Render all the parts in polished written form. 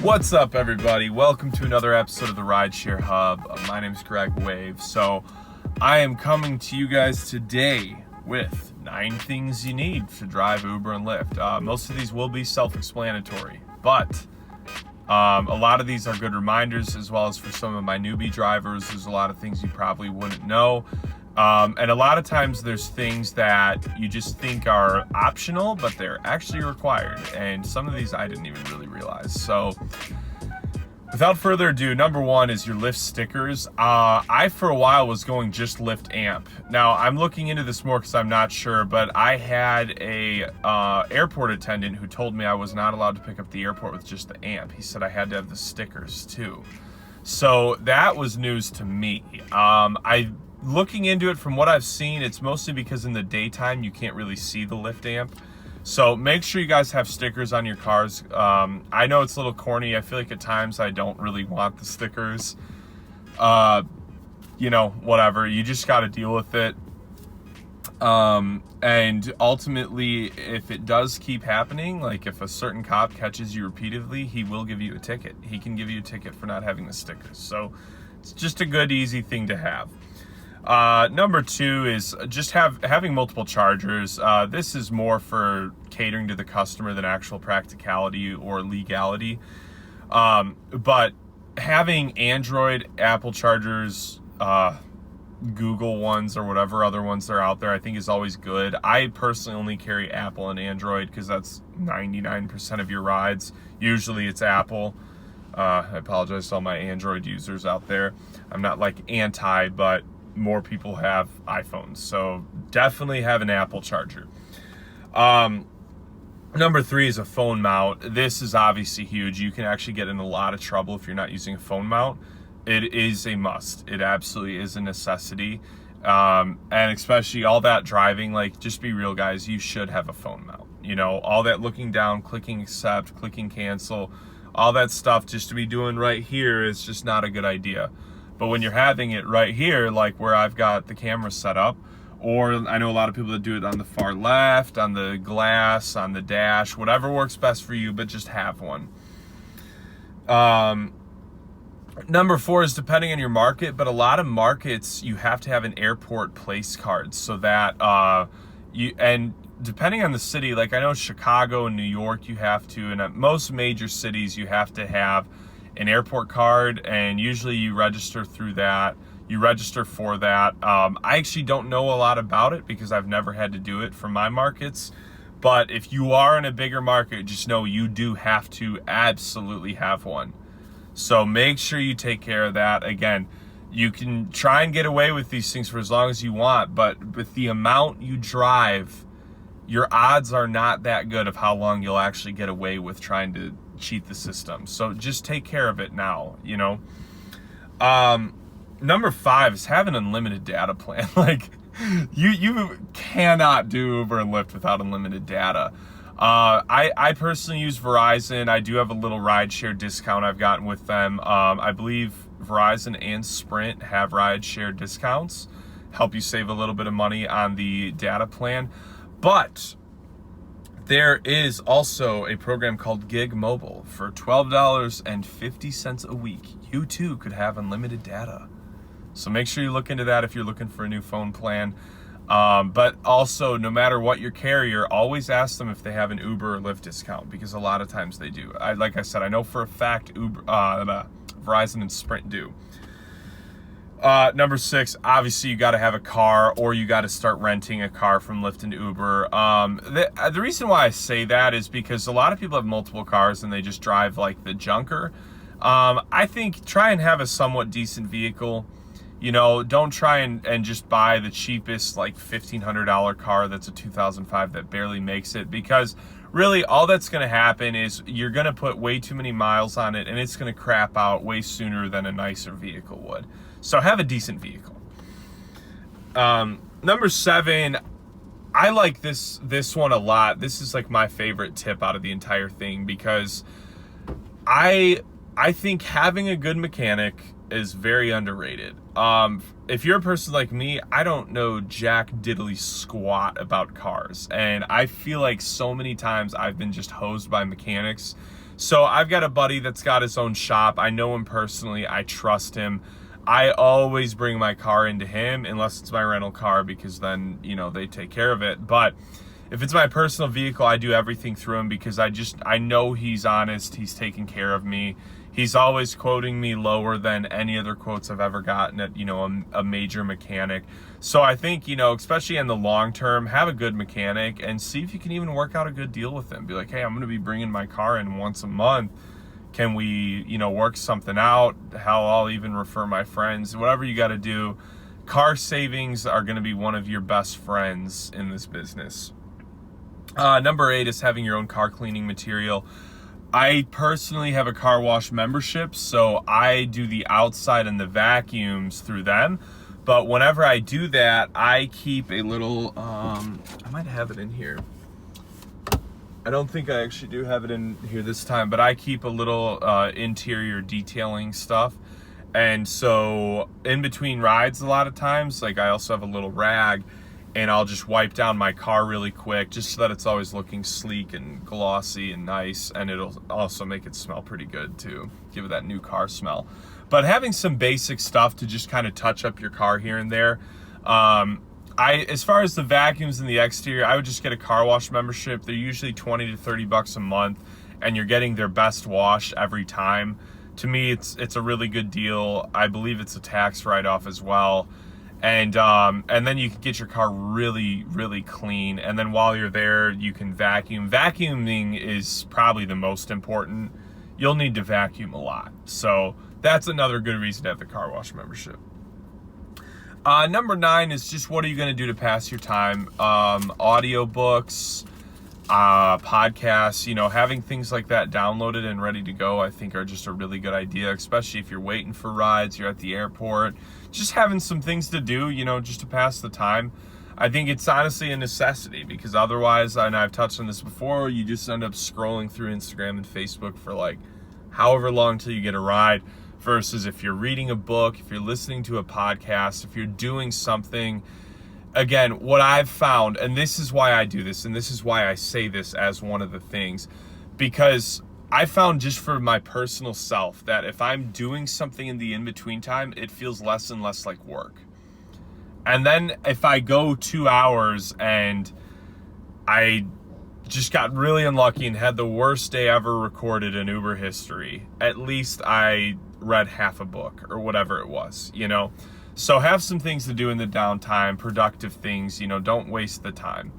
What's up, everybody? Welcome to another episode of the Rideshare Hub. My name is Greg Wave. So I am coming to you guys today with 9 things you need to drive Uber and Lyft. Most of these will be self-explanatory, but a lot of these are good reminders, as well as for some of my newbie drivers. There's a lot of things you probably wouldn't know. And a lot of times there's things that you just think are optional, but they're actually required. And some of these I didn't even really realize. So without further ado, number 1 is your Lyft stickers. I, for a while, was going just Lyft amp. Now, I'm looking into this more because I'm not sure, but I had a airport attendant who told me I was not allowed to pick up the airport with just the amp. He said I had to have the stickers too. So that was news to me. Looking into it, from what I've seen, it's mostly because in the daytime you can't really see the Lyft amp. So make sure you guys have stickers on your cars. I know it's a little corny. I feel like at times I don't really want the stickers. You know, whatever. You just got to deal with it. And ultimately, if it does keep happening, like if a certain cop catches you repeatedly, he will give you a ticket. He can give you a ticket for not having the stickers. So it's just a good, easy thing to have. Number 2 is just having multiple chargers. This is more for catering to the customer than actual practicality or legality. But having Android, Apple chargers, Google ones, or whatever other ones that are out there, I think is always good. I personally only carry Apple and Android because that's 99% of your rides. Usually it's Apple. I apologize to all my Android users out there. I'm not like anti, but more people have iPhones, so definitely have an Apple charger. Number 3 is a phone mount. This is obviously huge. You can actually get in a lot of trouble if you're not using a phone mount. It is a must. It absolutely is a necessity. And especially all that driving, like, just be real, guys, you should have a phone mount. You know, all that looking down, clicking accept, clicking cancel, all that stuff just to be doing right here is just not a good idea. But when you're having it right here, like where I've got the camera set up, or I know a lot of people that do it on the far left, on the glass, on the dash, whatever works best for you, but just have one. Number 4 is depending on your market, but a lot of markets you have to have an airport place card so that and depending on the city, like I know Chicago and New York you have to, and at most major cities you have to have an airport card, and usually you register through that. You register for that. I actually don't know a lot about it because I've never had to do it for my markets. But if you are in a bigger market, just know you do have to absolutely have one. So make sure you take care of that. Again, you can try and get away with these things for as long as you want, but with the amount you drive, your odds are not that good of how long you'll actually get away with trying to cheat the system. So just take care of it now, you know. Number 5 is have an unlimited data plan. Like you cannot do Uber and Lyft without unlimited data. I personally use Verizon. I do have a little rideshare discount I've gotten with them. I believe Verizon and Sprint have rideshare discounts, help you save a little bit of money on the data plan. But there is also a program called Gig Mobile. For $12.50 a week, you too could have unlimited data. So make sure you look into that if you're looking for a new phone plan. But also, no matter what your carrier, always ask them if they have an Uber or Lyft discount, because a lot of times they do. Like I said, I know for a fact Verizon and Sprint do. Number 6, obviously you got to have a car, or you got to start renting a car from Lyft and Uber. The reason why I say that is because a lot of people have multiple cars and they just drive like the junker. I think try and have a somewhat decent vehicle. You know, don't try and just buy the cheapest like $1,500 car that's a 2005 that barely makes it, because really all that's going to happen is you're going to put way too many miles on it and it's going to crap out way sooner than a nicer vehicle would. So have a decent vehicle. Number 7, I like this one a lot. This is like my favorite tip out of the entire thing, because I think having a good mechanic is very underrated. If you're a person like me, I don't know jack diddly squat about cars, and I feel like so many times I've been just hosed by mechanics. So I've got a buddy that's got his own shop. I know him personally. I trust him. I always bring my car into him unless it's my rental car, because then, you know, they take care of it. But if it's my personal vehicle, I do everything through him because I know he's honest. He's taking care of me. He's always quoting me lower than any other quotes I've ever gotten at, you know, a major mechanic. So I think, you know, especially in the long term, have a good mechanic and see if you can even work out a good deal with them. Be like, hey, I'm going to be bringing my car in once a month. Can we, you know, work something out? Hell, I'll even refer my friends. Whatever you got to do. Car savings are going to be one of your best friends in this business. Number 8 is having your own car cleaning material. I personally have a car wash membership, so I do the outside and the vacuums through them. But whenever I do that, I keep a little, I might have it in here. I don't think I actually do have it in here this time, but I keep a little interior detailing stuff. And so in between rides, a lot of times, like I also have a little rag, and I'll just wipe down my car really quick just so that it's always looking sleek and glossy and nice, and it'll also make it smell pretty good too, give it that new car smell. But having some basic stuff to just kind of touch up your car here and there. As far as the vacuums in the exterior, I would just get a car wash membership. They're usually 20 to 30 bucks a month, and you're getting their best wash every time. To me, it's a really good deal. I believe it's a tax write-off as well. And then you can get your car really, really clean. And then while you're there, you can vacuum. Vacuuming is probably the most important. You'll need to vacuum a lot. So that's another good reason to have the car wash membership. Number 9 is just what are you going to do to pass your time? Audiobooks, podcasts, you know, having things like that downloaded and ready to go, I think are just a really good idea, especially if you're waiting for rides, you're at the airport, just having some things to do, you know, just to pass the time. I think it's honestly a necessity, because otherwise, and I've touched on this before, you just end up scrolling through Instagram and Facebook for like however long till you get a ride, versus if you're reading a book, if you're listening to a podcast, if you're doing something. Again, what I've found, and this is why I do this, and this is why I say this as one of the things, because I found just for my personal self that if I'm doing something in the in-between time, it feels less and less like work. And then if I go 2 hours and I just got really unlucky and had the worst day ever recorded in Uber history, at least I read half a book or whatever it was, you know? So have some things to do in the downtime, productive things, you know, don't waste the time.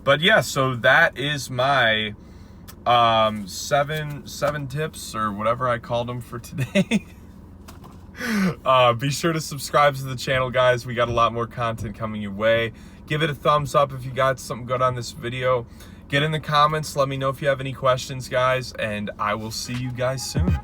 But yeah, so that is my seven tips or whatever I called them for today. Be sure to subscribe to the channel, guys. We got a lot more content coming your way. Give it a thumbs up if you got something good on this video. Get in the comments. Let me know if you have any questions, guys, and I will see you guys soon.